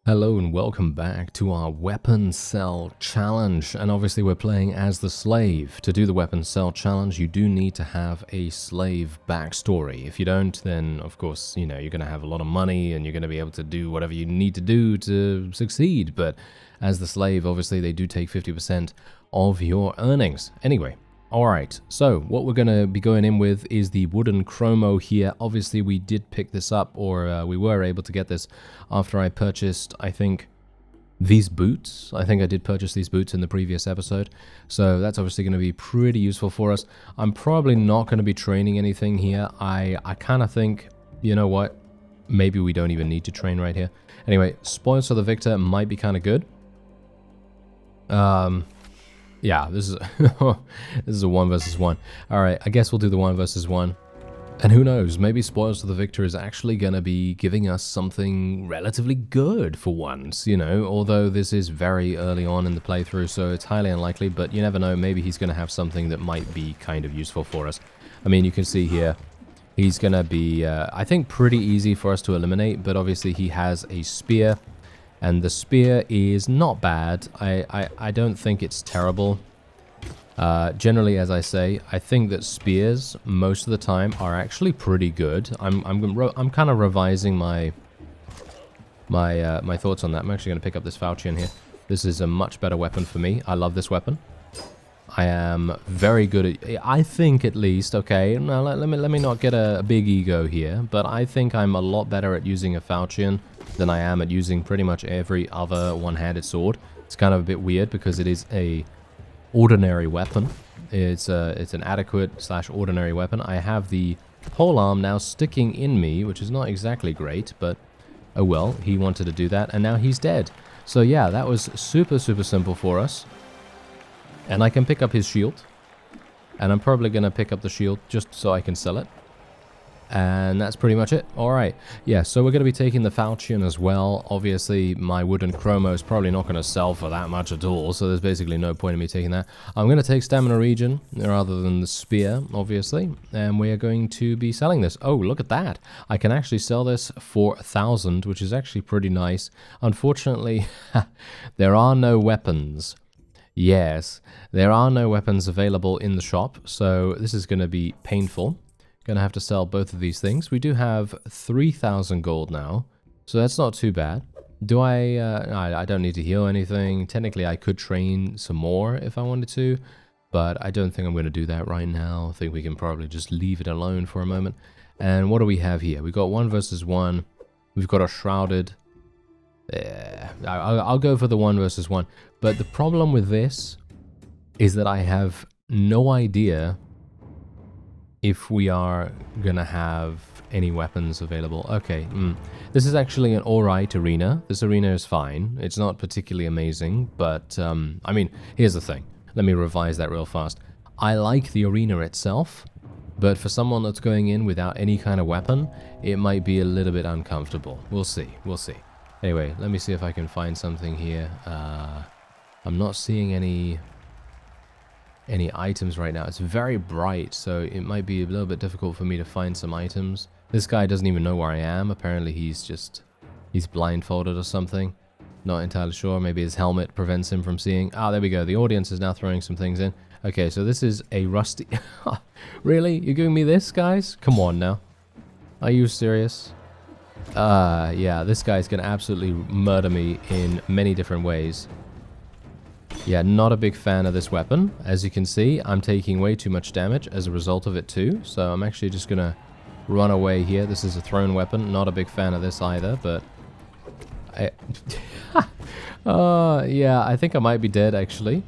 Hello and welcome back to our weapon cell challenge, and obviously we're playing as the slave. To do the weapon cell challenge you do need to have a slave backstory. If you don't, then of course you're going to have a lot of money and you're going to be able to do whatever you need to do to succeed, but as the slave obviously they do take 50% of your earnings. Anyway, alright, so what we're going to be going in with is the wooden chromo here. Obviously we did pick this up, or we were able to get this after I purchased, I think, these boots. I think I did purchase these boots in the previous episode, so that's obviously going to be pretty useful for us. I'm probably not going to be training anything here. I kind of think, you know what, maybe we don't even need to train right here. Anyway, spoils for the victor might be kind of good. Yeah, this is this is a 1 versus 1. Alright, I guess we'll do the 1 versus 1. And who knows, maybe Spoils to the Victor is actually going to be giving us something relatively good for once, although this is very early on in the playthrough, so it's highly unlikely, but you never know, maybe he's going to have something that might be kind of useful for us. I mean, you can see here, he's going to be, I think, pretty easy for us to eliminate, but obviously he has a spear, and the spear is not bad. I don't think it's terrible. Generally, as I say, I think that spears most of the time are actually pretty good. I'm kind of revising my thoughts on that. I'm actually going to pick up this falchion here. This is a much better weapon for me. I love this weapon. I am very good at, I think at least, okay, now let me not get a big ego here, but I think I'm a lot better at using a falchion than I am at using pretty much every other one-handed sword. It's kind of a bit weird because it is a ordinary weapon. It's an adequate / ordinary weapon. I have the pole arm now sticking in me, which is not exactly great, but oh well, he wanted to do that, and now he's dead. So yeah, that was super simple for us. And I can pick up his shield, and I'm probably going to pick up the shield just so I can sell it. And that's pretty much it. Alright, yeah, so we're going to be taking the falchion as well. Obviously, my wooden chromo is probably not going to sell for that much at all, so there's basically no point in me taking that. I'm going to take stamina regen, rather than the spear, obviously, and we are going to be selling this. Oh, look at that! I can actually sell this for 1,000, which is actually pretty nice. Unfortunately, there are no weapons. Yes, there are no weapons available in the shop, so this is going to be painful. Gonna have to sell both of these things. We do have 3,000 gold now, so that's not too bad. Do I don't need to heal anything. Technically, I could train some more if I wanted to, but I don't think I'm going to do that right now. I think we can probably just leave it alone for a moment. And what do we have here? We've got 1 versus 1. We've got a shrouded. Yeah, I'll go for the 1 versus 1. But the problem with this is that I have no idea if we are gonna have any weapons available. Okay, this is actually an alright arena. This arena is fine. It's not particularly amazing, but I mean, here's the thing. Let me revise that real fast. I like the arena itself, but for someone that's going in without any kind of weapon, it might be a little bit uncomfortable. We'll see, we'll see. Anyway, let me see if I can find something here. I'm not seeing any items right now. It's very bright, so it might be a little bit difficult for me to find some items. This guy doesn't even know where I am. Apparently he's blindfolded or something. Not entirely sure. Maybe his helmet prevents him from seeing. Ah, there we go. The audience is now throwing some things in. Okay, so this is a rusty... Really? You're giving me this, guys? Come on now. Are you serious? Yeah, this guy's gonna absolutely murder me in many different ways. Yeah, not a big fan of this weapon. As you can see, I'm taking way too much damage as a result of it too, so I'm actually just gonna run away here. This is a thrown weapon. Not a big fan of this either, but... yeah, I think I might be dead, actually.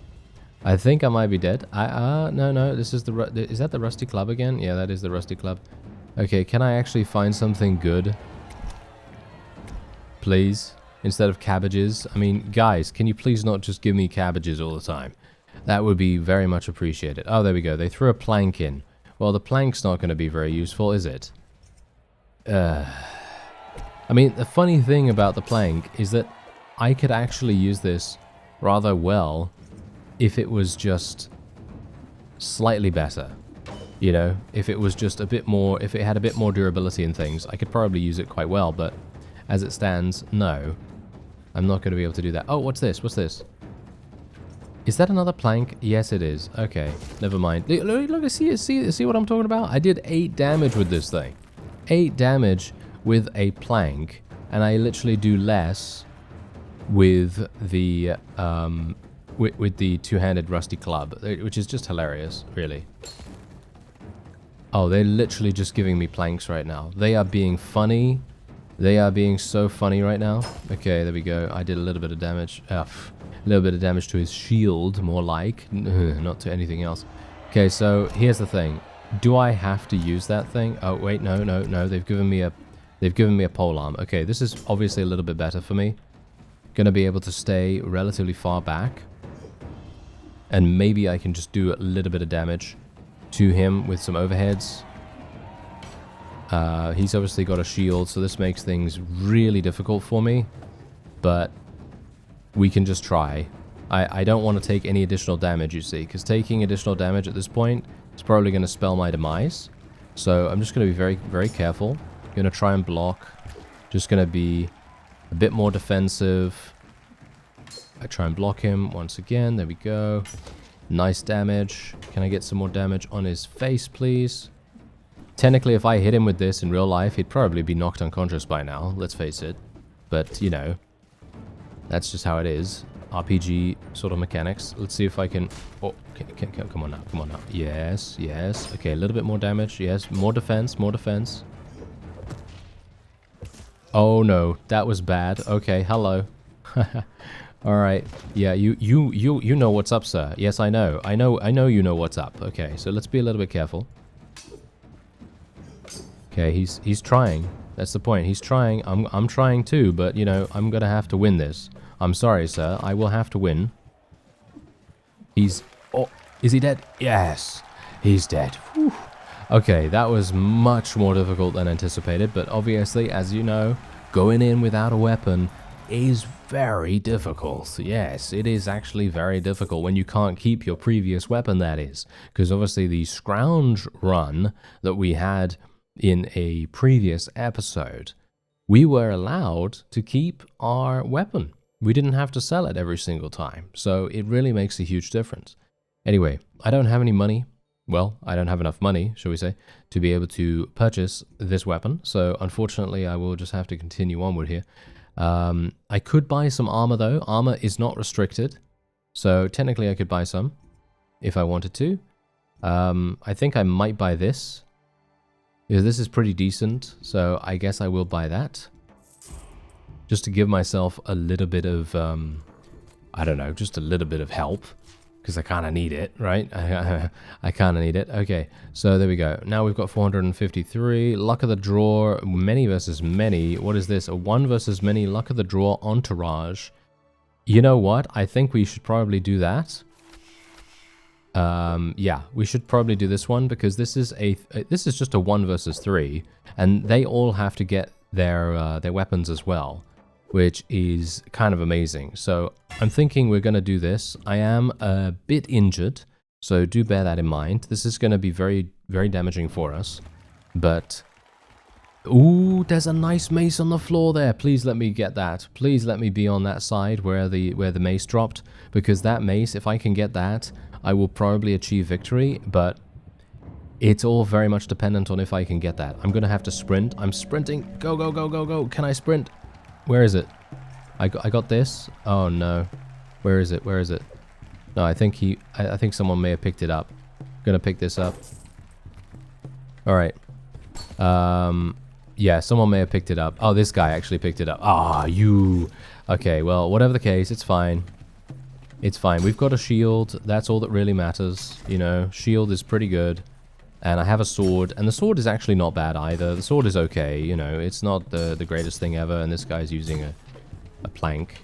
I think I might be dead. No, this is the... Is that the rusty club again? Yeah, that is the rusty club. Okay, can I actually find something good? Please? Instead of cabbages. I mean, guys, can you please not just give me cabbages all the time? That would be very much appreciated. Oh, there we go. They threw a plank in. Well, the plank's not going to be very useful, is it? I mean, the funny thing about the plank is that I could actually use this rather well if it was just slightly better. If it was just a bit more, if it had a bit more durability and things, I could probably use it quite well, but as it stands, no. I'm not going to be able to do that. Oh, what's this? What's this? Is that another plank? Yes, it is. Okay, never mind. Look, see what I'm talking about? I did 8 damage with this thing. 8 damage with a plank, and I literally do less with the with the two-handed rusty club, which is just hilarious, really. Oh, they're literally just giving me planks right now. They are being funny. They are being so funny right now. Okay, there we go. I did a little bit of damage. A little bit of damage to his shield, more like. Not to anything else. Okay, so here's the thing. Do I have to use that thing? Oh, wait, no. They've given me a polearm. Okay, this is obviously a little bit better for me. Gonna be able to stay relatively far back. And maybe I can just do a little bit of damage to him with some overheads. He's obviously got a shield, so this makes things really difficult for me. But we can just try. I don't want to take any additional damage, you see, because taking additional damage at this point is probably going to spell my demise. So I'm just going to be very, very careful. Going to try and block. Just going to be a bit more defensive. I try and block him once again. There we go. Nice damage. Can I get some more damage on his face, please? Technically, if I hit him with this in real life, he'd probably be knocked unconscious by now, let's face it. But, you know, that's just how it is. RPG sort of mechanics. Let's see if I can... Oh, come on now, come on now. Yes, yes. Okay, a little bit more damage. Yes, more defense, more defense. Oh no, that was bad. Okay, hello. Alright. Yeah, you know what's up, sir. Yes, I know. I know you know what's up. Okay, so let's be a little bit careful. Okay, he's trying. That's the point. He's trying. I'm trying too, but you know, I'm gonna have to win this. I'm sorry, sir. I will have to win. He's... Oh, is he dead? Yes, he's dead. Whew. Okay, that was much more difficult than anticipated, but obviously, as you know, going in without a weapon is very difficult. Yes, it is actually very difficult when you can't keep your previous weapon, that is. Because obviously the scrounge run that we had in a previous episode, we were allowed to keep our weapon. We didn't have to sell it every single time. So it really makes a huge difference. Anyway, I don't have any money. Well, I don't have enough money, shall we say, to be able to purchase this weapon. So unfortunately, I will just have to continue onward here. I could buy some armor though. Armor is not restricted. So technically I could buy some if I wanted to. I think I might buy this. Because this is pretty decent. So I guess I will buy that. Just to give myself a little bit of, I don't know, just a little bit of help. Because I kind of need it, right? I kind of need it. Okay, so there we go. Now we've got 453. Luck of the draw, many versus many. What is this? A 1 versus many luck of the draw entourage. You know what? I think we should probably do that. Yeah, we should probably do this one because this is just a 1 versus 3, and they all have to get their weapons as well, which is kind of amazing. So I'm thinking we're going to do this. I am a bit injured, so do bear that in mind. This is going to be very, very damaging for us. But, ooh, there's a nice mace on the floor there. Please let me get that. Please let me be on that side where the mace dropped, because that mace, if I can get that, I will probably achieve victory, but it's all very much dependent on if I can get that. I'm going to have to sprint. I'm sprinting. Go, go, go, go, go. Can I sprint? Where is it? I got this. Oh no. Where is it? Where is it? No, I think someone may have picked it up. Gonna pick this up. Alright. Yeah, someone may have picked it up. Oh, this guy actually picked it up. Ah, you. Okay, well, whatever the case, it's fine. It's fine. We've got a shield. That's all that really matters. You know, shield is pretty good. And I have a sword, and the sword is actually not bad either. The sword is okay, you know, it's not the greatest thing ever, and this guy's using a plank.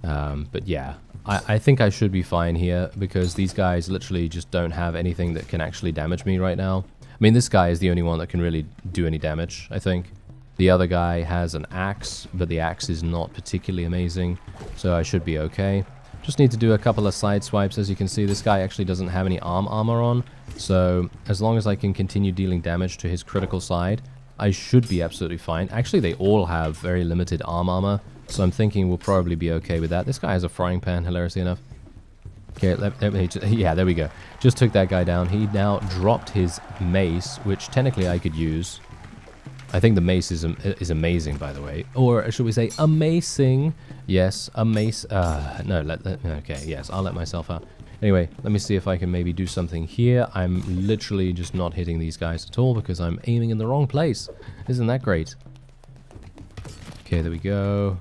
But yeah, I think I should be fine here, because these guys literally just don't have anything that can actually damage me right now. I mean, this guy is the only one that can really do any damage, I think. The other guy has an axe, but the axe is not particularly amazing, so I should be okay. Just need to do a couple of side swipes. As you can see, this guy actually doesn't have any armor on, so as long as I can continue dealing damage to his critical side, I should be absolutely fine. Actually, they all have very limited armor, So I'm thinking we'll probably be okay with that. This guy has a frying pan, hilariously enough. Okay, let me just, yeah, there we go. Just took that guy down. He now dropped his mace, which technically I could use. I think the mace is amazing, by the way. Or should we say amazing? Yes, a mace. No, okay, yes, I'll let myself out. Anyway, let me see if I can maybe do something here. I'm literally just not hitting these guys at all because I'm aiming in the wrong place. Isn't that great? Okay, there we go.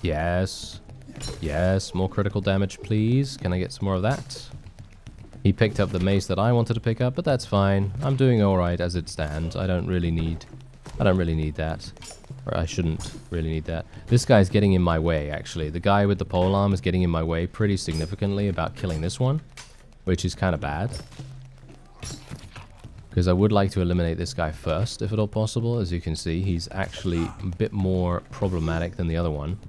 Yes. Yes, more critical damage, please. Can I get some more of that? He picked up the mace that I wanted to pick up, but that's fine. I'm doing alright as it stands. I don't really need that. Or I shouldn't really need that. This guy's getting in my way, actually. The guy with the polearm is getting in my way pretty significantly about killing this one, which is kind of bad. Because I would like to eliminate this guy first, if at all possible. As you can see, he's actually a bit more problematic than the other one.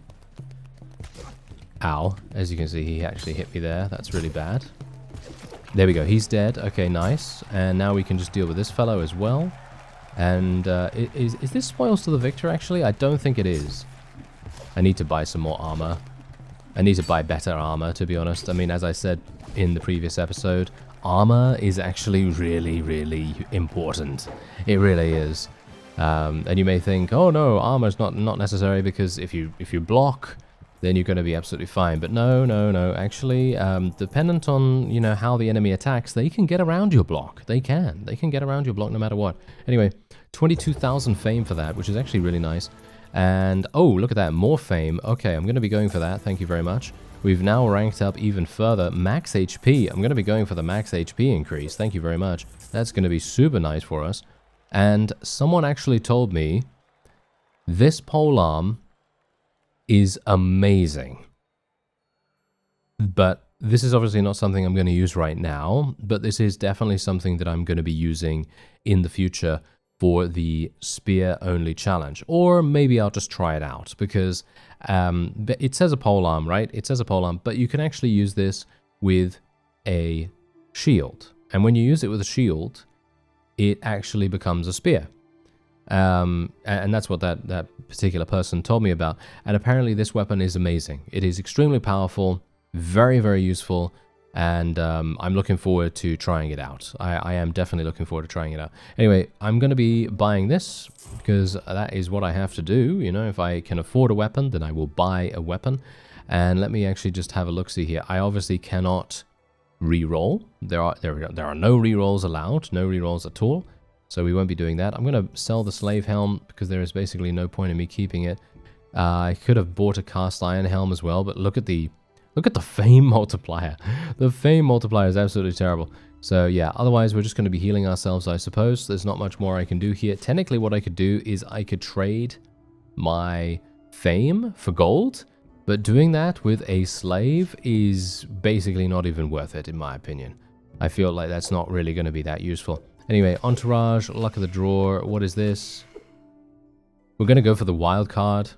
Ow. As you can see, he actually hit me there. That's really bad. There we go. He's dead. Okay, nice. And now we can just deal with this fellow as well. And is this spoils to the victor, actually? I don't think it is. I need to buy some more armor. I need to buy better armor, to be honest. I mean, as I said in the previous episode, armor is actually really, really important. It really is. And you may think, oh no, armor's not necessary because if you block, then you're going to be absolutely fine. But no. Actually, dependent on, you know, how the enemy attacks, they can get around your block. They can get around your block no matter what. Anyway, 22,000 fame for that, which is actually really nice. And, oh, look at that, more fame. Okay, I'm going to be going for that. Thank you very much. We've now ranked up even further. Max HP. I'm going to be going for the max HP increase. Thank you very much. That's going to be super nice for us. And someone actually told me this polearm is amazing. But this is obviously not something I'm going to use right now, but this is definitely something that I'm going to be using in the future for the spear-only challenge. Or maybe I'll just try it out, because it says a polearm, right? It says a polearm, but you can actually use this with a shield. And when you use it with a shield, it actually becomes a spear. And that's what that particular person told me about. And apparently this weapon is amazing. It is extremely powerful, very, very useful, and I'm looking forward to trying it out. I am definitely looking forward to trying it out. Anyway, I'm going to be buying this because that is what I have to do. You know, if I can afford a weapon, then I will buy a weapon. And let me actually just have a look-see here. I obviously cannot re-roll. There are no re-rolls allowed, no re-rolls at all. So we won't be doing that. I'm going to sell the slave helm because there is basically no point in me keeping it. I could have bought a cast iron helm as well, but look at the fame multiplier. The fame multiplier is absolutely terrible. So yeah, otherwise we're just going to be healing ourselves, I suppose. There's not much more I can do here. Technically what I could do is I could trade my fame for gold, but doing that with a slave is basically not even worth it, in my opinion. I feel like that's not really going to be that useful. Anyway, entourage, luck of the draw. What is this? We're going to go for the wild card.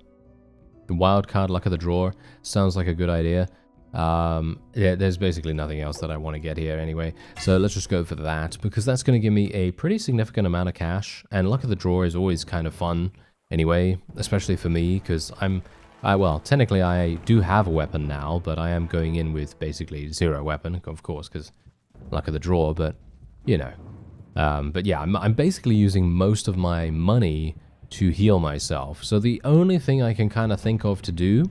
The wild card, luck of the draw. Sounds like a good idea. Yeah, there's basically nothing else that I want to get here anyway. So let's just go for that, because that's going to give me a pretty significant amount of cash. And luck of the draw is always kind of fun anyway, especially for me, because well, technically I do have a weapon now, but I am going in with basically zero weapon, of course, because luck of the draw, but, you know. But yeah, I'm basically using most of my money to heal myself. So the only thing I can kind of think of to do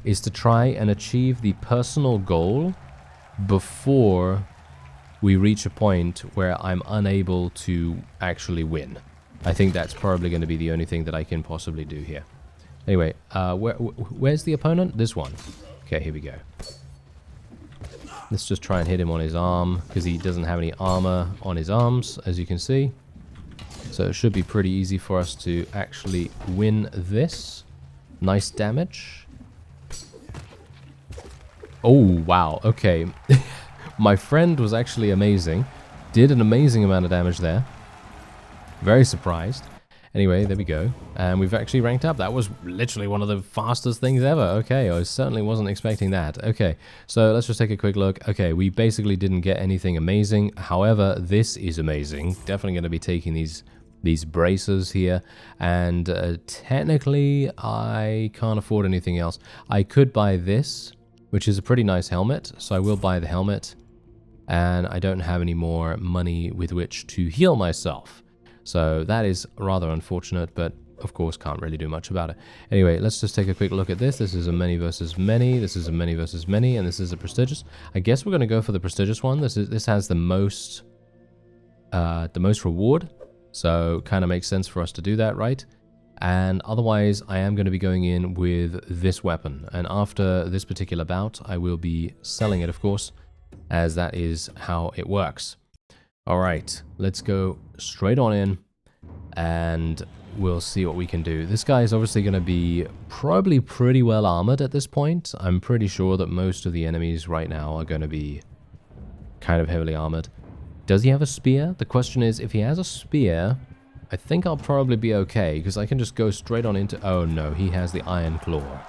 is to try and achieve the personal goal before we reach a point where I'm unable to actually win. I think that's probably going to be the only thing that I can possibly do here. Anyway, where's the opponent? This one. Okay, here we go. Let's just try and hit him on his arm, because he doesn't have any armor on his arms, as you can see. So it should be pretty easy for us to actually win this. Nice damage. Oh, wow. Okay. My friend was actually amazing. Did an amazing amount of damage there. Very surprised. Anyway, there we go. And we've actually ranked up. That was literally one of the fastest things ever. Okay, I certainly wasn't expecting that. Okay, so let's just take a quick look. Okay, we basically didn't get anything amazing. However, this is amazing. Definitely going to be taking these these braces here, and technically I can't afford anything else. I could buy this, which is a pretty nice helmet, so I will buy the helmet, and I don't have any more money with which to heal myself. So that is rather unfortunate, but of course can't really do much about it. Anyway, let's just take a quick look at this. This is a many versus many, this is a many versus many, and this is a prestigious. I guess we're going to go for the prestigious one. This has the most reward, so kind of makes sense for us to do that, right? And otherwise I am going to be going in with this weapon, and after this particular bout I will be selling it, of course, as that is how it works. Alright, let's go straight on in and we'll see what we can do. This guy is obviously going to be probably pretty well armored at this point. I'm pretty sure that most of the enemies right now are going to be kind of heavily armored. Does he have a spear? The question is, if he has a spear, I think I'll probably be okay, because I can just go straight on into... Oh no, he has the iron claw.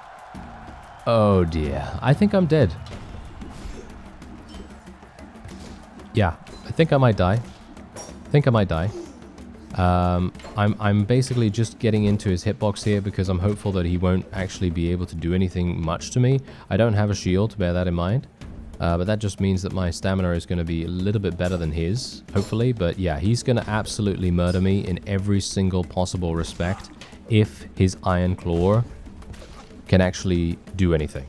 Oh dear, I think I'm dead. Yeah, I think I might die. I'm basically just getting into his hitbox here because I'm hopeful that he won't actually be able to do anything much to me. I don't have a shield, bear that in mind. But that just means that my stamina is going to be a little bit better than his, hopefully. But yeah, he's going to absolutely murder me in every single possible respect if his iron claw can actually do anything.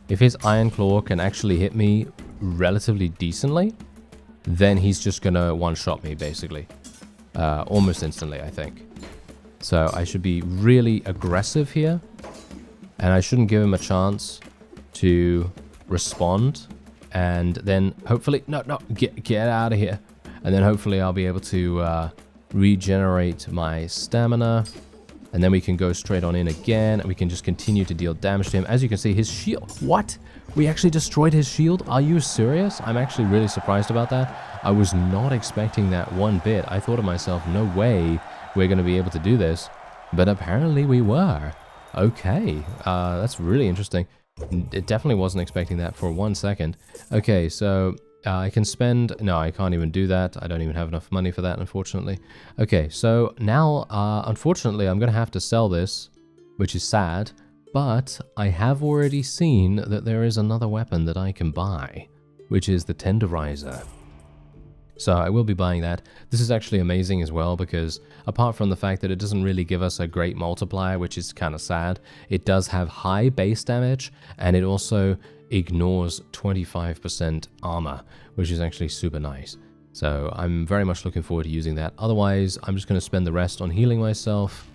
If his iron claw can actually hit me relatively decently, then he's just going to one-shot me, basically. Almost instantly, I think. So I should be really aggressive here. And I shouldn't give him a chance to respond. And then hopefully... No, get out of here. And then hopefully I'll be able to regenerate my stamina. And then we can go straight on in again. And we can just continue to deal damage to him. As you can see, his shield... What? We actually destroyed his shield? Are you serious? I'm actually really surprised about that. I was not expecting that one bit. I thought to myself, no way we're going to be able to do this. But apparently we were. Okay, that's really interesting. It definitely wasn't expecting that for 1 second. Okay, so I can spend... No, I can't even do that. I don't even have enough money for that, unfortunately. Okay, so now, unfortunately, I'm going to have to sell this, which is sad. But I have already seen that there is another weapon that I can buy, which is the Tenderizer. So I will be buying that. This is actually amazing as well, because apart from the fact that it doesn't really give us a great multiplier, which is kind of sad, it does have high base damage, and it also ignores 25% armor, which is actually super nice. So I'm very much looking forward to using that. Otherwise, I'm just going to spend the rest on healing myself,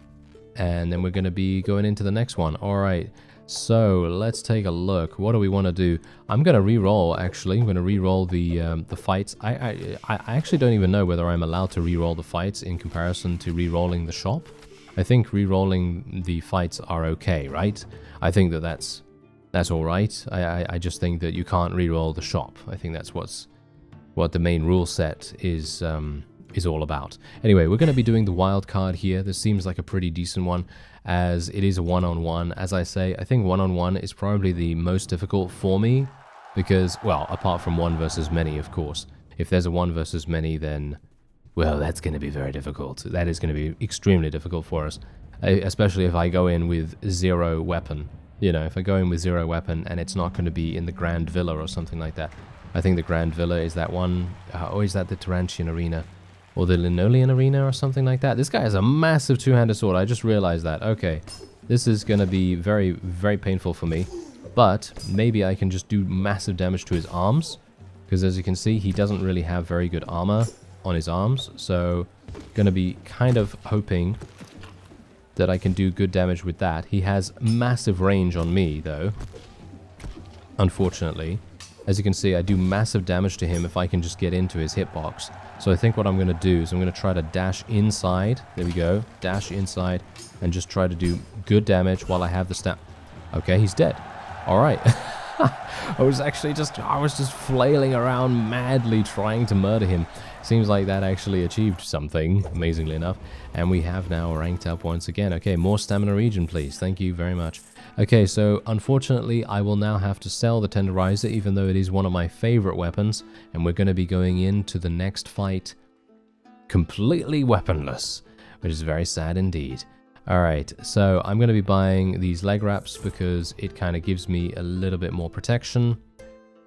and then we're going to be going into the next one. Alright, so let's take a look. What do we want to do? I'm going to re-roll, actually. I'm going to re-roll the fights. I actually don't even know whether I'm allowed to re-roll the fights in comparison to re-rolling the shop. I think re-rolling the fights are okay, right? I think that that's alright. I just think that you can't re-roll the shop. I think that's what the main rule set is all about. Anyway, we're going to be doing the wild card here. This seems like a pretty decent one, as it is a one-on-one. As I say, I think one-on-one is probably the most difficult for me, because, well, apart from one versus many, of course. If there's a one versus many, then, well, that's going to be very difficult. That is going to be extremely difficult for us, especially if I go in with zero weapon. You know, if I go in with zero weapon and it's not going to be in the Grand Villa or something like that. I think the Grand Villa is that one, or is that the Tarantian Arena? Or the Linolean Arena or something like that. This guy has a massive two-handed sword. I just realized that. Okay, this is going to be very, very painful for me. But maybe I can just do massive damage to his arms. Because as you can see, he doesn't really have very good armor on his arms. So, going to be kind of hoping that I can do good damage with that. He has massive range on me, though. Unfortunately. As you can see, I do massive damage to him if I can just get into his hitbox. So I think what I'm going to do is I'm going to try to dash inside. There we go. Dash inside and just try to do good damage while I have the stamp. Okay, he's dead. All right. I was just flailing around madly trying to murder him. Seems like that actually achieved something, amazingly enough. And we have now ranked up once again. Okay, more stamina regen, please. Thank you very much. Okay, so unfortunately, I will now have to sell the Tenderizer, even though it is one of my favorite weapons. And we're going to be going into the next fight completely weaponless, which is very sad indeed. Alright, so I'm going to be buying these leg wraps because it kind of gives me a little bit more protection,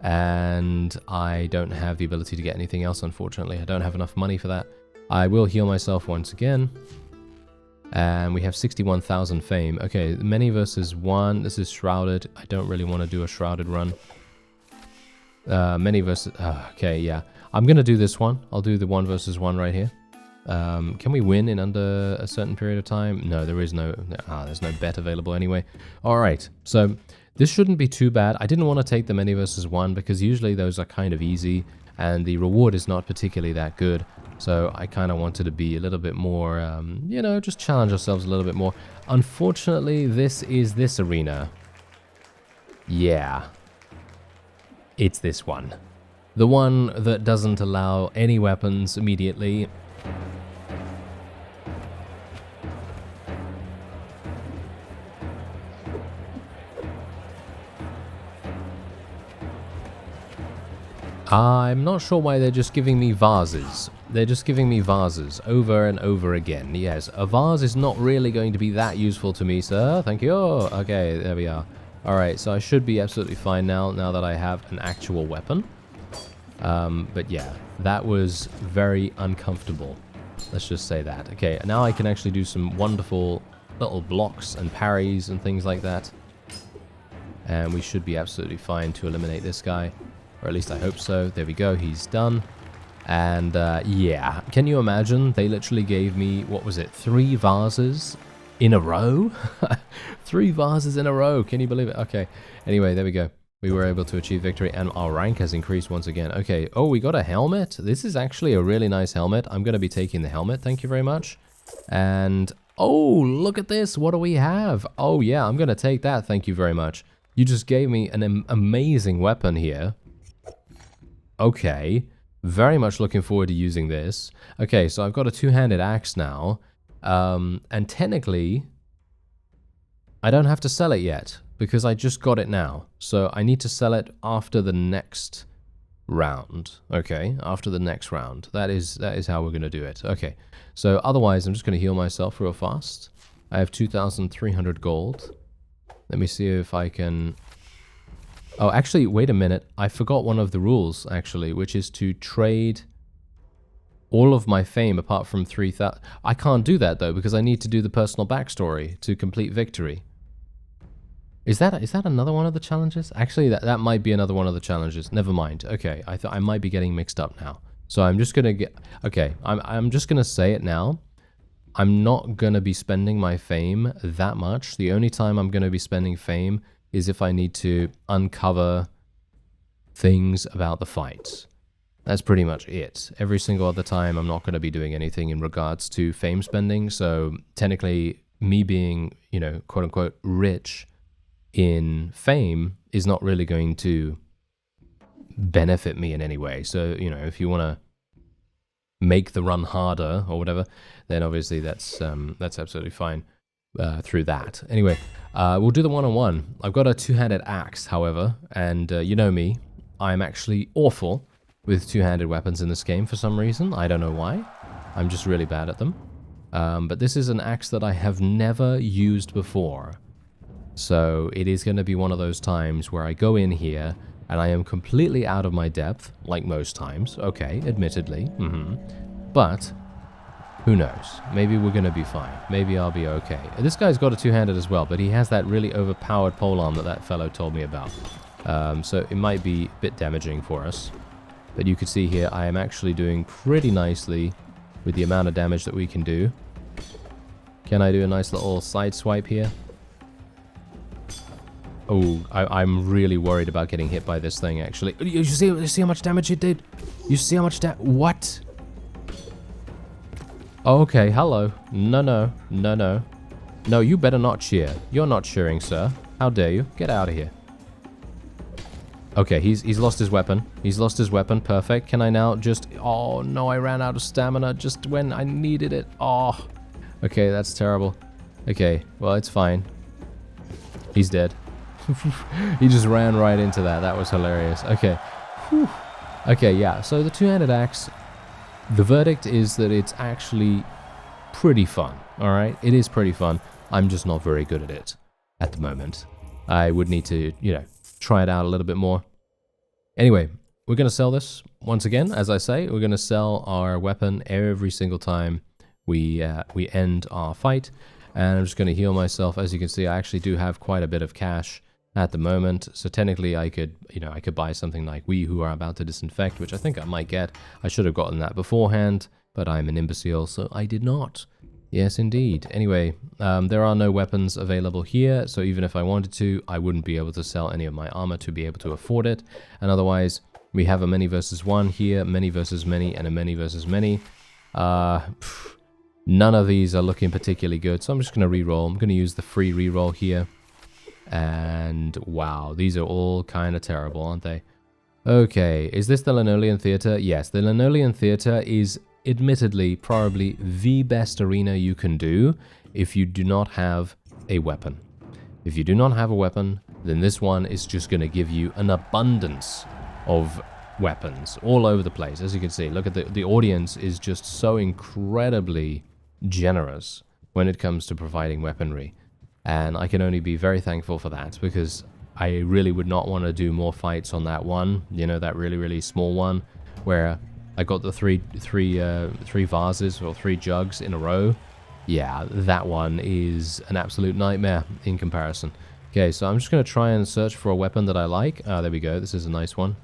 and I don't have the ability to get anything else, unfortunately. I don't have enough money for that. I will heal myself once again, and we have 61,000 fame. Okay, many versus one. This is shrouded. I don't really want to do a shrouded run. Many versus... okay, yeah. I'm going to do this one. I'll do the 1 versus 1 right here. Can we win in under a certain period of time? No, there is no... there's no bet available anyway. Alright, so this shouldn't be too bad. I didn't want to take the many versus 1 because usually those are kind of easy and the reward is not particularly that good. So I kind of wanted to be a little bit more, you know, just challenge ourselves a little bit more. Unfortunately, this is this arena. Yeah. It's this one. The one that doesn't allow any weapons immediately. I'm not sure why they're just giving me vases. They're just giving me vases over and over again. Yes, a vase is not really going to be that useful to me, sir. Thank you. Okay, there we are. Alright, so I should be absolutely fine now that I have an actual weapon. But yeah, that was very uncomfortable. Let's just say that. Okay, now I can actually do some wonderful little blocks and parries and things like that. And we should be absolutely fine to eliminate this guy. Or at least I hope so. There we go, he's done. And yeah, can you imagine? They literally gave me, what was it, 3 vases in a row? 3 vases in a row, can you believe it? Okay, anyway, there we go. We were able to achieve victory and our rank has increased once again. Okay, oh, we got a helmet. This is actually a really nice helmet. I'm going to be taking the helmet, thank you very much. And, oh, look at this. What do we have? Oh, yeah, I'm going to take that, thank you very much. You just gave me an amazing weapon here. Okay, very much looking forward to using this. Okay, so I've got a 2-handed axe now. And technically, I don't have to sell it yet because I just got it now. So I need to sell it after the next round. Okay, after the next round. That is how we're going to do it. Okay, so otherwise I'm just going to heal myself real fast. I have 2,300 gold. Let me see if I can... Oh, actually, wait a minute. I forgot one of the rules, actually, which is to trade all of my fame apart from 3,000. I can't do that, though, because I need to do the personal backstory to complete victory. Is that another one of the challenges? Actually, that might be another one of the challenges. Never mind. Okay, I thought I might be getting mixed up now. So I'm just gonna get... Okay, I'm just gonna say it now. I'm not gonna be spending my fame that much. The only time I'm gonna be spending fame is if I need to uncover things about the fights. That's pretty much it. Every single other time I'm not going to be doing anything in regards to fame spending, so technically me being, you know, quote-unquote rich in fame is not really going to benefit me in any way. So, you know, if you want to make the run harder or whatever, then obviously that's absolutely fine through that. Anyway, we'll do the one-on-one. I've got a 2-handed axe, however, and you know me, I'm actually awful with 2-handed weapons in this game for some reason. I don't know why. I'm just really bad at them. But this is an axe that I have never used before. So it is going to be one of those times where I go in here and I am completely out of my depth, like most times. Okay, admittedly. But who knows? Maybe we're going to be fine. Maybe I'll be okay. This guy's got a 2-handed as well, but he has that really overpowered polearm that fellow told me about. So it might be a bit damaging for us. But you can see here, I am actually doing pretty nicely with the amount of damage that we can do. Can I do a nice little side swipe here? Oh, I'm really worried about getting hit by this thing, actually. You see how much damage it did? You see how much damage? What? Okay, hello. No. No, you better not cheer. You're not cheering, sir. How dare you? Get out of here. Okay, he's lost his weapon. He's lost his weapon. Perfect. Can I now just... Oh, no, I ran out of stamina just when I needed it. Oh. Okay, that's terrible. Okay, well, it's fine. He's dead. He just ran right into that. That was hilarious. Okay. Whew. Okay, yeah. So the 2-handed axe, the verdict is that it's actually pretty fun, alright? It is pretty fun. I'm just not very good at it at the moment. I would need to, you know, try it out a little bit more. Anyway, we're going to sell this. Once again, as I say, we're going to sell our weapon every single time we end our fight. And I'm just going to heal myself. As you can see, I actually do have quite a bit of cash at the moment. So technically I could, you know, I could buy something like We Who Are About to Disinfect, which I think I might get. I should have gotten that beforehand, but I'm an imbecile, so I did not. Yes, indeed. Anyway, there are no weapons available here, so even if I wanted to, I wouldn't be able to sell any of my armor to be able to afford it. And otherwise, we have a many versus one here, many versus many, and a many versus many. None of these are looking particularly good, so I'm just going to reroll. I'm going to use the free reroll here. And wow, these are all kind of terrible, aren't they? Okay, is this the Linoleum Theater? Yes, the Linoleum Theater is admittedly probably the best arena you can do if you do not have a weapon. If you do not have a weapon, then this one is just going to give you an abundance of weapons all over the place. As you can see, look at the audience is just so incredibly generous when it comes to providing weaponry. And I can only be very thankful for that, because I really would not want to do more fights on that one, you know, that really, really small one, where I got the three vases or 3 jugs in a row. Yeah, that one is an absolute nightmare in comparison. Okay, so I'm just going to try and search for a weapon that I like. Ah, there we go. This is a nice one.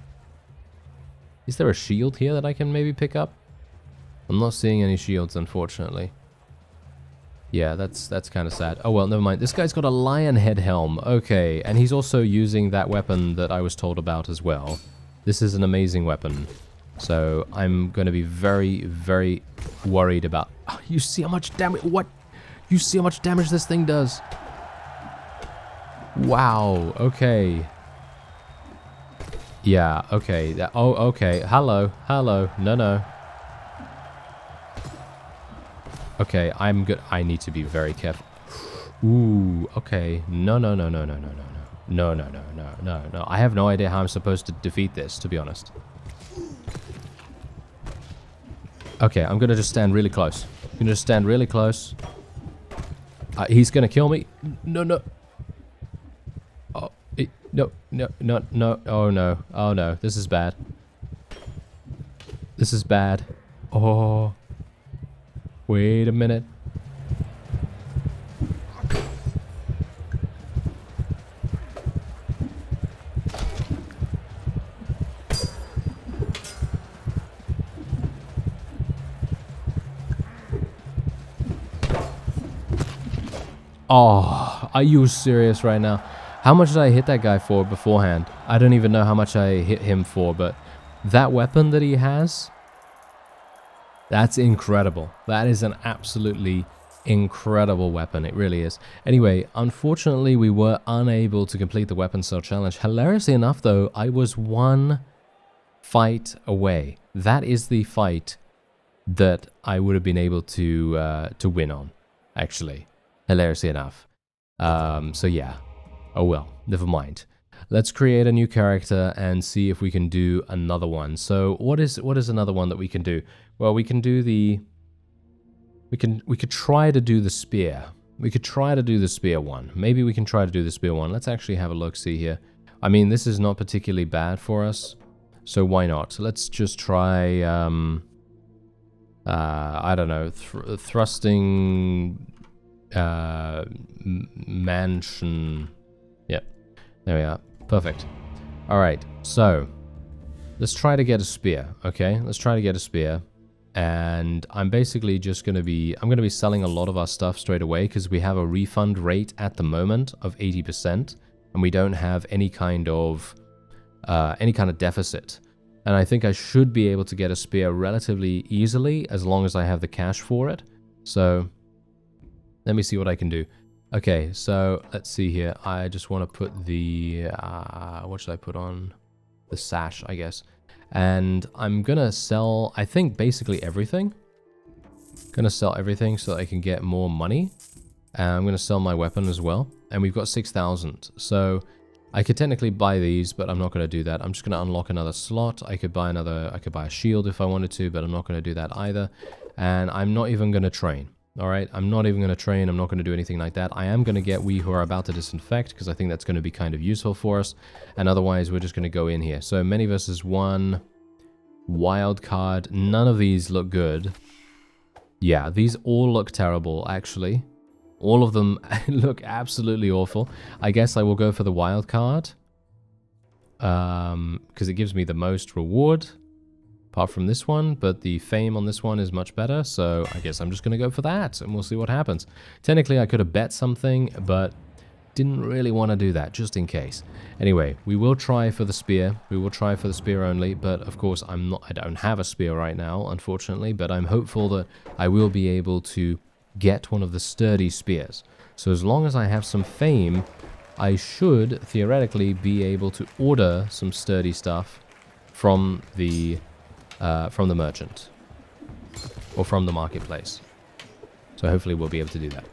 Is there a shield here that I can maybe pick up? I'm not seeing any shields, unfortunately. Yeah, that's kind of sad. Oh, well, never mind. This guy's got a lion head helm. Okay, and he's also using that weapon that I was told about as well. This is an amazing weapon. So I'm going to be very, very worried about... Oh, you see how much damage... What? You see how much damage this thing does? Wow, okay. Yeah, okay. Oh, okay. Hello, hello. No, no. Okay, I'm good. I need to be very careful. Ooh, okay. No, no, no, no, no, no, no, no. No, no, no, no, no, no. I have no idea how I'm supposed to defeat this, to be honest. Okay, I'm gonna just stand really close. I'm gonna just stand really close. He's gonna kill me. No, no. Oh, no, no, no, no. Oh, no. Oh, no. This is bad. This is bad. Oh. Wait a minute. Oh, are you serious right now? How much did I hit that guy for beforehand? I don't even know how much I hit him for, but that weapon that he has, that's incredible. That is an absolutely incredible weapon. It really is. Anyway, unfortunately, we were unable to complete the weapon cell challenge. Hilariously enough, though, I was 1 fight away. That is the fight that I would have been able to win on, actually. Hilariously enough. So yeah. Oh well, never mind. Let's create a new character and see if we can do another one. So what is another one that we can do? Well, we can do the... We could try to do the spear. We could try to do the spear one. Maybe we can try to do the spear one. Let's actually have a look-see here. I mean, this is not particularly bad for us, so why not? Let's just try, I don't know, thrusting... mansion. Yep, there we are. Perfect. All right, so let's try to get a spear. Okay, let's try to get a spear, and I'm basically just going to be selling a lot of our stuff straight away because we have a refund rate at the moment of 80%, and we don't have any kind of deficit. And I think I should be able to get a spear relatively easily as long as I have the cash for it. So let me see what I can do. Okay, so let's see here. I just want to put the... what should I put on? The sash, I guess. And I'm going to sell, I think, basically everything. Going to sell everything so that I can get more money. And I'm going to sell my weapon as well. And we've got 6,000. So I could technically buy these, but I'm not going to do that. I'm just going to unlock another slot. I could buy a shield if I wanted to, but I'm not going to do that either. And I'm not even going to train. Alright, I'm not even going to train, I'm not going to do anything like that. I am going to get we who are about to disinfect, because I think that's going to be kind of useful for us. And otherwise, we're just going to go in here. So, many versus one, wild card. None of these look good. Yeah, these all look terrible, actually. All of them look absolutely awful. I guess I will go for the wild card. Because it gives me the most reward. Apart from this one, but the fame on this one is much better, so I guess I'm just going to go for that, and we'll see what happens. Technically, I could have bet something, but didn't really want to do that, just in case. Anyway, we will try for the spear. We will try for the spear only, but of course, I don't have a spear right now, unfortunately, but I'm hopeful that I will be able to get one of the sturdy spears. So as long as I have some fame, I should theoretically be able to order some sturdy stuff from the merchant or from the marketplace. So hopefully we'll be able to do that.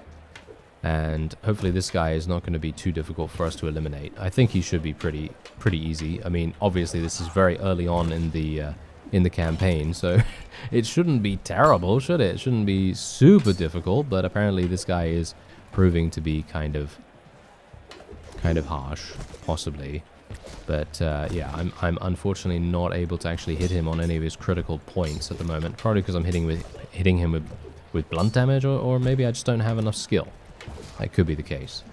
And hopefully this guy is not going to be too difficult for us to eliminate. I think he should be pretty easy. I mean, obviously this is very early on in the campaign, so it shouldn't be terrible, should it? It shouldn't be super difficult, but apparently this guy is proving to be kind of harsh, possibly. But yeah, I'm unfortunately not able to actually hit him on any of his critical points at the moment. Probably because I'm hitting him with blunt damage, or maybe I just don't have enough skill. That could be the case.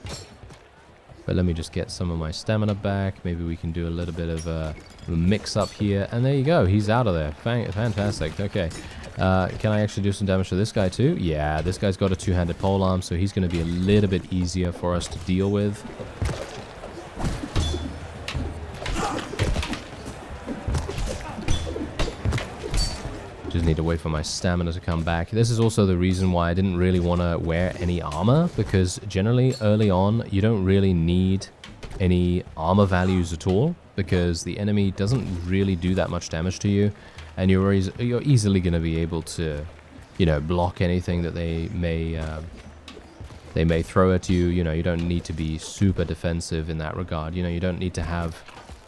But let me just get some of my stamina back. Maybe we can do a little bit of a mix-up here. And there you go. He's out of there. Fantastic. Okay. Can I actually do some damage to this guy too? Yeah, this guy's got a two-handed polearm, so he's going to be a little bit easier for us to deal with. Just need to wait for my stamina to come back. This is also the reason why I didn't really want to wear any armor, because generally early on you don't really need any armor values at all, because the enemy doesn't really do that much damage to you, and you're easily going to be able to, you know, block anything that they may throw at you. You know, you don't need to be super defensive in that regard. You know, you don't need to have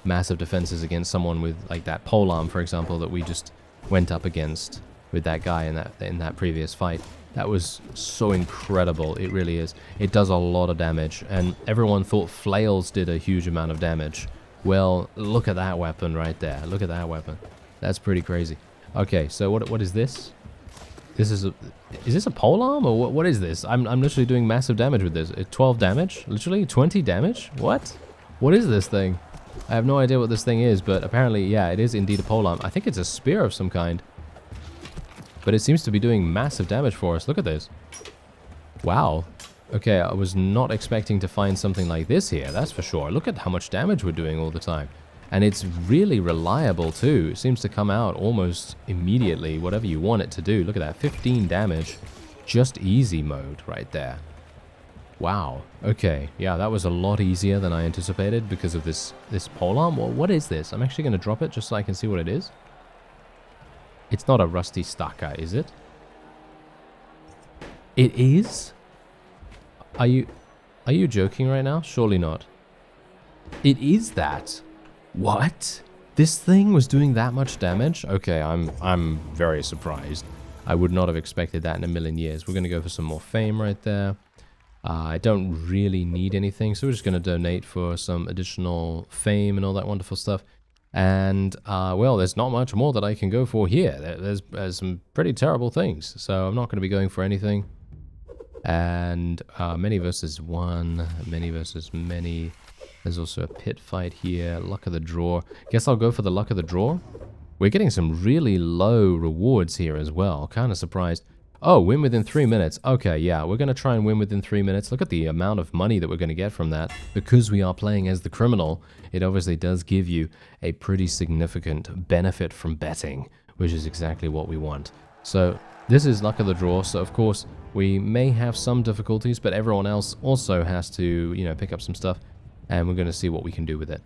massive defenses against someone with like that polearm, for example, that we just went up against with that guy in that previous fight. That was so incredible. It really is. It does a lot of damage, and everyone thought flails did a huge amount of damage. Well, look at that weapon right there. Look at that weapon. That's pretty crazy. Okay, so what is this? Is this a polearm, or what is this? I'm literally doing massive damage with this. 12 damage? Literally 20 damage? What is this thing? I have no idea what this thing is, but apparently, yeah, it is indeed a polearm. I think it's a spear of some kind. But it seems to be doing massive damage for us. Look at this. Wow. Okay, I was not expecting to find something like this here, that's for sure. Look at how much damage we're doing all the time. And it's really reliable, too. It seems to come out almost immediately, whatever you want it to do. Look at that, 15 damage. Just easy mode right there. Wow. Okay. Yeah, that was a lot easier than I anticipated because of this polearm. Well, what is this? I'm actually going to drop it just so I can see what it is. It's not a rusty staka, is it? It is? Are you joking right now? Surely not. It is that. What? This thing was doing that much damage? Okay, I'm very surprised. I would not have expected that in a million years. We're going to go for some more fame right there. I don't really need anything, so we're just going to donate for some additional fame and all that wonderful stuff. And, well, there's not much more that I can go for here. There's some pretty terrible things, so I'm not going to be going for anything. And many versus one, many versus many. There's also a pit fight here, luck of the draw. Guess I'll go for the luck of the draw. We're getting some really low rewards here as well, kind of surprised. Oh, win within 3 minutes. Okay, yeah, we're going to try and win within 3 minutes. Look at the amount of money that we're going to get from that. Because we are playing as the criminal, it obviously does give you a pretty significant benefit from betting, which is exactly what we want. So this is luck of the draw, so of course we may have some difficulties, but everyone else also has to, you know, pick up some stuff, and we're going to see what we can do with it.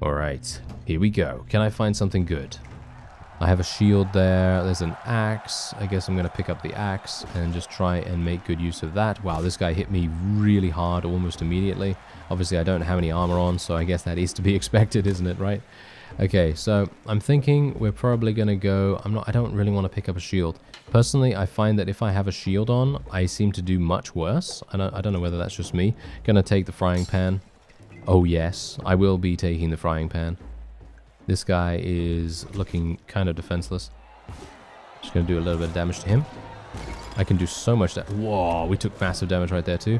Alright, here we go. Can I find something good? I have a shield there, there's an axe. I guess I'm going to pick up the axe and just try and make good use of that. Wow, this guy hit me really hard almost immediately. Obviously I don't have any armor on, so I guess that is to be expected, isn't it, right? Okay, so I'm thinking we're probably going to go... I don't really want to pick up a shield. Personally, I find that if I have a shield on, I seem to do much worse. I don't know whether that's just me. Gonna take the frying pan. Oh yes, I will be taking the frying pan. This guy is looking kind of defenseless. Just gonna do a little bit of damage to him. I can do so much damage. Whoa, we took massive damage right there too.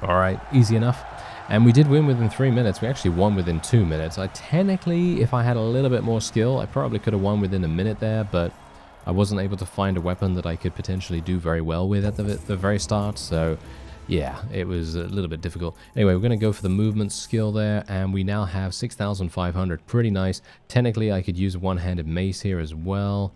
Alright, easy enough. And we did win within 3 minutes. We actually won within 2 minutes. Technically, if I had a little bit more skill, I probably could have won within a minute there, but I wasn't able to find a weapon that I could potentially do very well with at the very start, so yeah, it was a little bit difficult. Anyway, we're going to go for the movement skill there, and we now have 6,500. Pretty nice. Technically, I could use a one-handed mace here as well.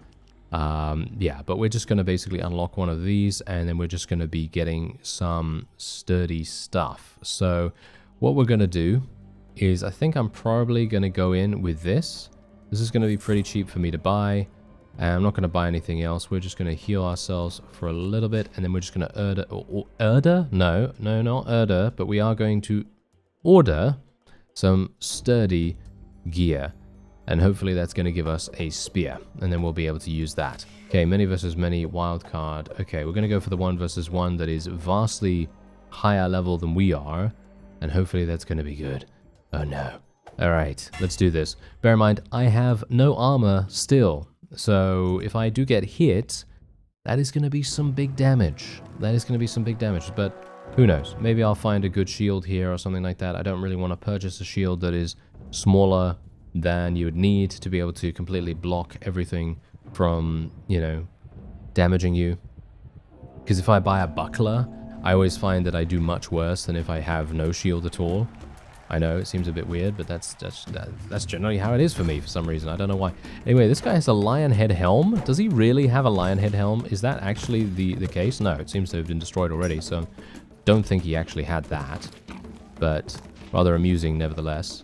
Yeah, but we're just going to basically unlock one of these, and then we're just going to be getting some sturdy stuff. So what we're going to do is, I think I'm probably going to go in with this. This is going to be pretty cheap for me to buy. And I'm not going to buy anything else. We're just going to heal ourselves for a little bit, and then we're just going to order? No, not order, but we are going to order some sturdy gear. And hopefully that's going to give us a spear, and then we'll be able to use that. Okay, many versus many, wild card. Okay, we're going to go for the 1 versus 1 that is vastly higher level than we are, and hopefully that's going to be good. Oh no. Alright, let's do this. Bear in mind, I have no armor still, so if I do get hit, that is going to be some big damage. That is going to be some big damage, but who knows? Maybe I'll find a good shield here or something like that. I don't really want to purchase a shield that is smaller than you would need to be able to completely block everything from, you know, damaging you. Because if I buy a buckler, I always find that I do much worse than if I have no shield at all. I know, it seems a bit weird, but that's generally how it is for me for some reason. I don't know why. Anyway, this guy has a lion head helm. Does he really have a lion head helm? Is that actually the case? No, it seems to have been destroyed already, so don't think he actually had that. But rather amusing nevertheless.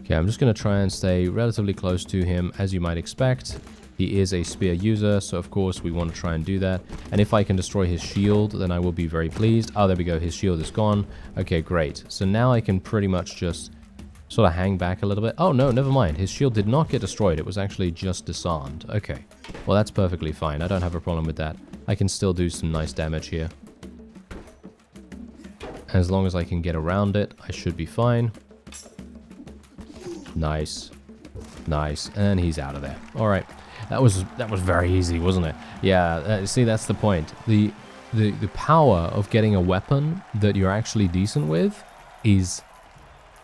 Okay, I'm just going to try and stay relatively close to him, as you might expect. He is a spear user, so of course we want to try and do that. And if I can destroy his shield, then I will be very pleased. Oh, there we go. His shield is gone. Okay, great. So now I can pretty much just sort of hang back a little bit. Oh, no, never mind. His shield did not get destroyed. It was actually just disarmed. Okay. Well, that's perfectly fine. I don't have a problem with that. I can still do some nice damage here. As long as I can get around it, I should be fine. Nice. Nice. And he's out of there. All right. That was very easy, wasn't it? Yeah, see, that's the point. The power of getting a weapon that you're actually decent with is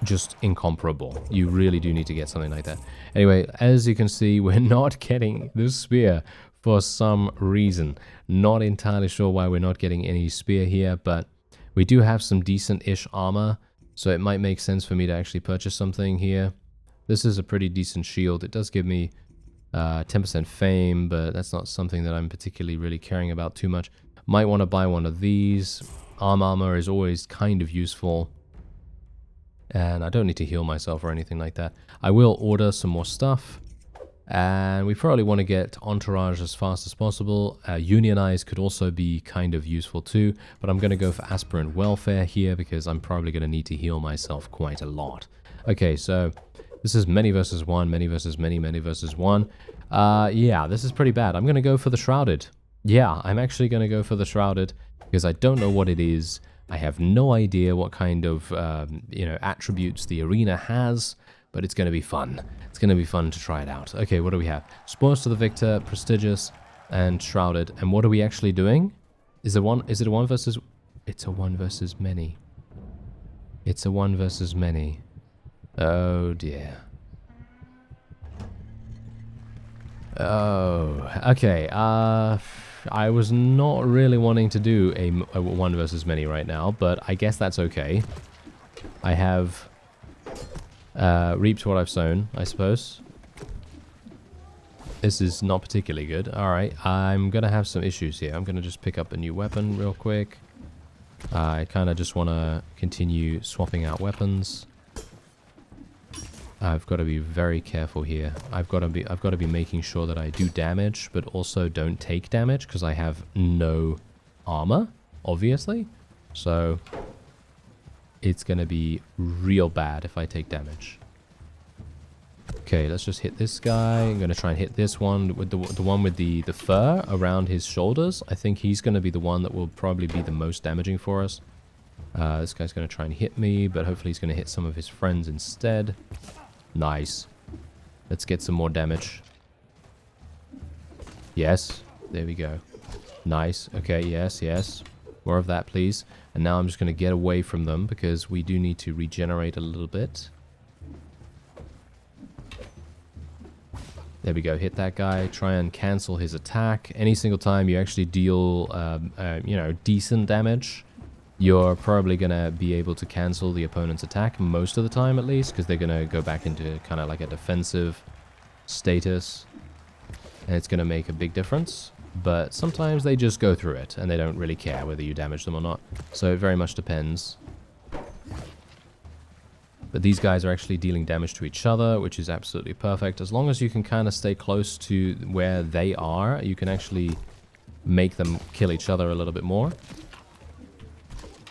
just incomparable. You really do need to get something like that. Anyway, as you can see, we're not getting the spear for some reason. Not entirely sure why we're not getting any spear here, but we do have some decent-ish armor, so it might make sense for me to actually purchase something here. This is a pretty decent shield. It does give me 10% fame, but that's not something that I'm particularly really caring about too much. Might want to buy one of these. Armor is always kind of useful. And I don't need to heal myself or anything like that. I will order some more stuff. And we probably want to get Entourage as fast as possible. Unionize could also be kind of useful too. But I'm going to go for Aspirant Welfare here because I'm probably going to need to heal myself quite a lot. Okay, so this is many versus one, many versus many, many versus one. Yeah, this is pretty bad. I'm going to go for the Shrouded. Yeah, I'm actually going to go for the Shrouded because I don't know what it is. I have no idea what kind of, attributes the arena has, but it's going to be fun. It's going to be fun to try it out. Okay, what do we have? Spoils to the Victor, Prestigious, and Shrouded. And what are we actually doing? Is it a one versus... It's a one versus many. It's a one versus many. Oh dear. Oh, okay. I was not really wanting to do a one versus many right now, but I guess that's okay. I have reaped what I've sown, I suppose. This is not particularly good. Alright, I'm gonna have some issues here. I'm gonna just pick up a new weapon real quick. I kind of just want to continue swapping out weapons. I've got to be very careful here. I've got to be making sure that I do damage, but also don't take damage because I have no armor, obviously. So it's going to be real bad if I take damage. Okay, let's just hit this guy. I'm going to try and hit this one with the one with the fur around his shoulders. I think he's going to be the one that will probably be the most damaging for us. This guy's going to try and hit me, but hopefully he's going to hit some of his friends instead. Nice. Let's get some more damage. Yes. There we go. Nice. Okay, yes, yes. More of that, please. And now I'm just going to get away from them because we do need to regenerate a little bit. There we go. Hit that guy. Try and cancel his attack. Any single time you actually deal, you know, decent damage, you're probably going to be able to cancel the opponent's attack most of the time, at least, because they're going to go back into kind of like a defensive status, and it's going to make a big difference. But sometimes they just go through it, and they don't really care whether you damage them or not. So it very much depends. But these guys are actually dealing damage to each other, which is absolutely perfect. As long as you can kind of stay close to where they are, you can actually make them kill each other a little bit more,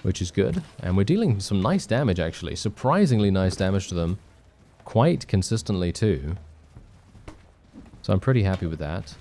which is good. And we're dealing some nice damage, actually. Surprisingly nice damage to them. Quite consistently, too. So I'm pretty happy with that.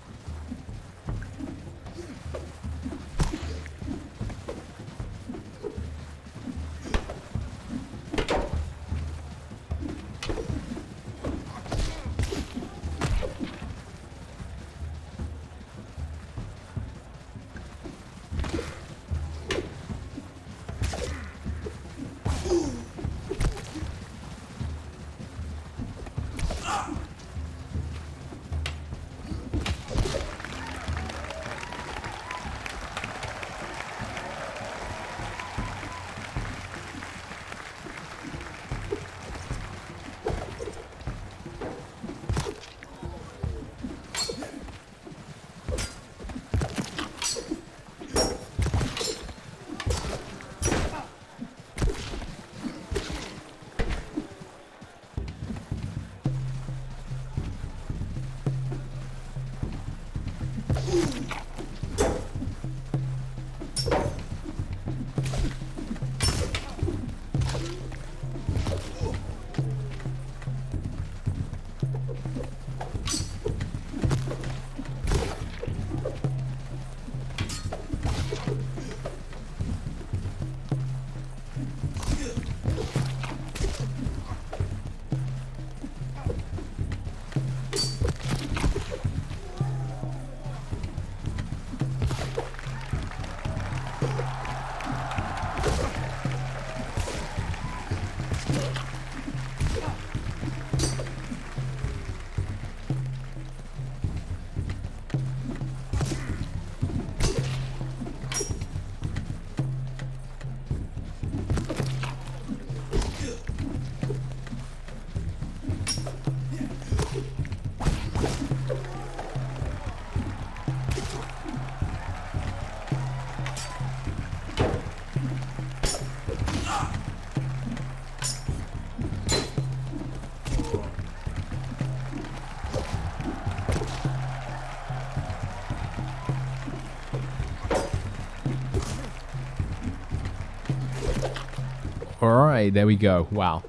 Alright, there we go. Wow.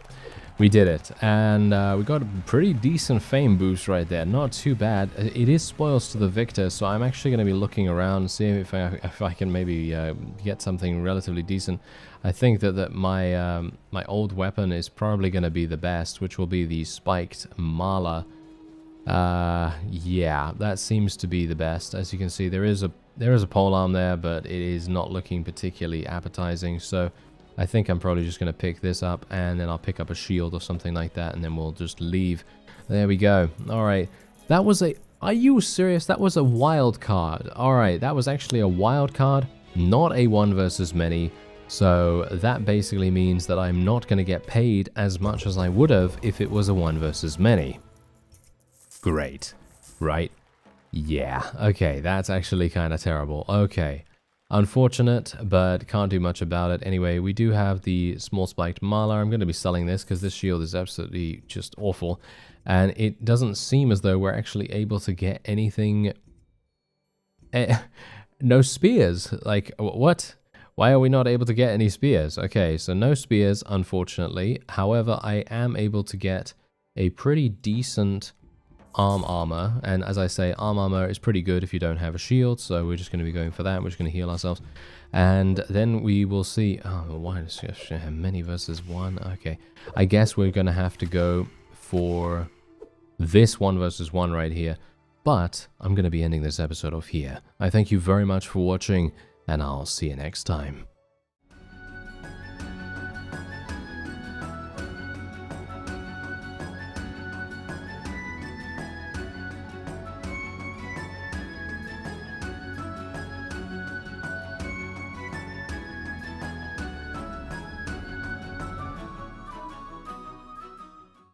We did it. And we got a pretty decent fame boost right there. Not too bad. It is spoils to the victor, so I'm actually going to be looking around and seeing if I can maybe get something relatively decent. I think that my my old weapon is probably going to be the best, which will be the spiked mala. Yeah, that seems to be the best. As you can see, there is a polearm there, but it is not looking particularly appetizing. So I think I'm probably just going to pick this up, and then I'll pick up a shield or something like that, and then we'll just leave. There we go. Alright, that was a... Are you serious? That was a wild card. Alright, that was actually a wild card, not a one versus many. So that basically means that I'm not going to get paid as much as I would have if it was a one versus many. Great. Right? Yeah. Okay, that's actually kind of terrible. Okay. Unfortunate, but can't do much about it. Anyway, we do have the small spiked Malar. I'm going to be selling this because this shield is absolutely just awful. And it doesn't seem as though we're actually able to get anything... no spears. Like, what? Why are we not able to get any spears? Okay, so no spears, unfortunately. However, I am able to get a pretty decent armor. And as I say, armor is pretty good if you don't have a shield. So we're just going to be going for that. We're just going to heal ourselves. And then we will see... Oh, why does it have many versus one? Okay, I guess we're going to have to go for this one versus one right here. But I'm going to be ending this episode off here. I thank you very much for watching, and I'll see you next time.